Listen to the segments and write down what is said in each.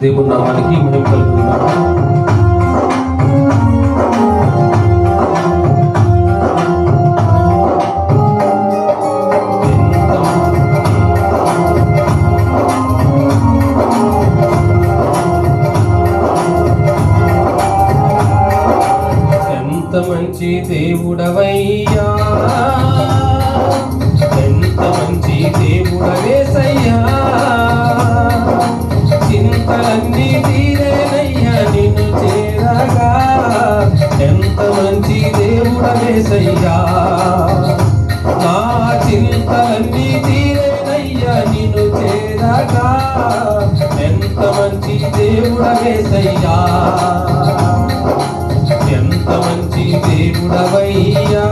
దేవుని నామానికి మహిమ కలుగుతున్నాము. ఎంత మంచి దేవుడవయ్యా, ఎంత మంచి దేవుడవేసయ్యా, చింతలన్నీ తీరేనయ్యా నిన్ను చేరగా. ఎంత మంచి దేవుడవేసయ్యా, నా చింతలన్నీ తీరేనయ్యా నిన్ను చేరగా. ఎంత మంచి దేవుడవేసయ్యా, ఎంత మంచి దేవుడవయ్యా,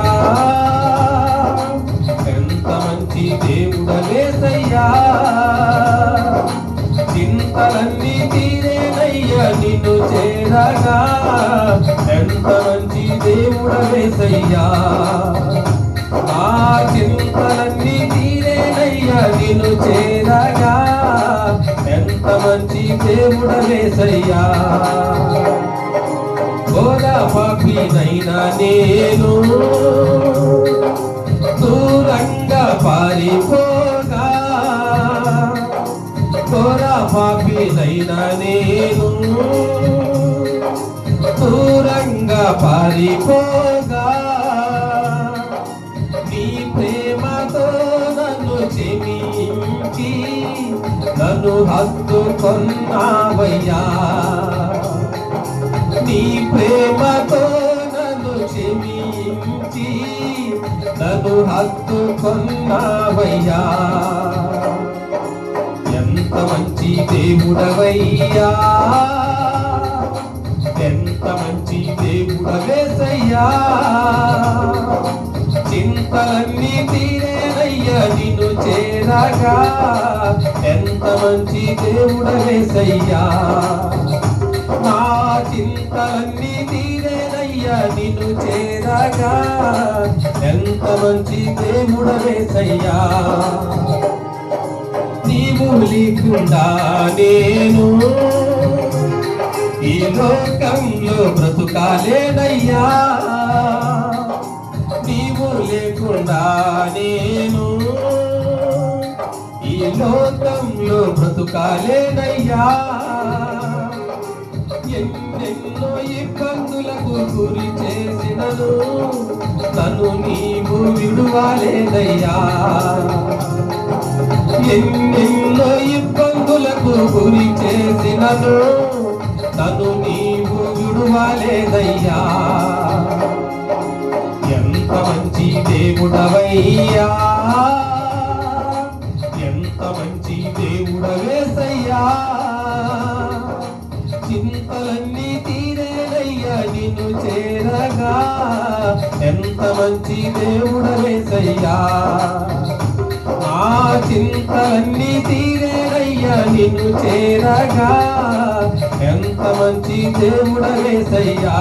ఎంత మంచి దేవుడవేసయ్యా, చింతలన్నీ తీరేనయ్యా నిన్ను చేరగా. ఎంత మంచి దేవుడవేసయ్యా, ఆ చింతలన్నీ తీరేనయ్యా నిన్ను చేరగా. ఎంత మంచి దేవుడవేసయ్యా, ఘోర పాపినైనా నేను దూరంగా పారిపోగా, ఘోర పాపినైనా నేను దూరంగా పారిపోగా. నీ ప్రేమతో నన్ను క్షమించి నన్ను హత్తుకొన్నావయ్యా, నీ ప్రేమతో నన్ను క్షమించి నన్ను హత్తుకొన్నావయ్యా. ఎంత మంచి దేవుడవయ్యా, ఎంత మంచి దేవుడవేసయ్యా, చింతలన్నీ తీరేనయ్యా నిన్ను చేరగా. ఎంత మంచి దేవుడవేసయ్యా, నా చింతలన్నీ తీరేనయ్యా నిన్ను చేరగా. ఎంత మంచి దేవుడవేసయ్యా, నీవు లేకుండా నేను ఈ లోకంలో బ్రతుకాలేనయ్యా, నీవు లేకుండా నేను ఈ లోకంలో బ్రతుకాలేనయ్యా. ఎన్నెన్నో ఇబ్బందులకు గురి చేసినను నన్ను నీవు విడువలేదయ్యా, ఎన్నెన్నో ఇబ్బందులకు గురి చేసినను నన్ను నీవు విడువలేదయ్యా. ఎంత మంచి దేవుడవయ్యా, ఎంత మంచి దేవుడవేసయ్యా, చింతలన్నీ తీరేనయ్యా నిన్ను చేరగా. ఎంత మంచి దేవుడవేసయ్యా, ఆ చింతలన్నీ తీరేనయ్యా నిన్ను చేరగా. ఎంత మంచి దేవుడవేసయ్యా.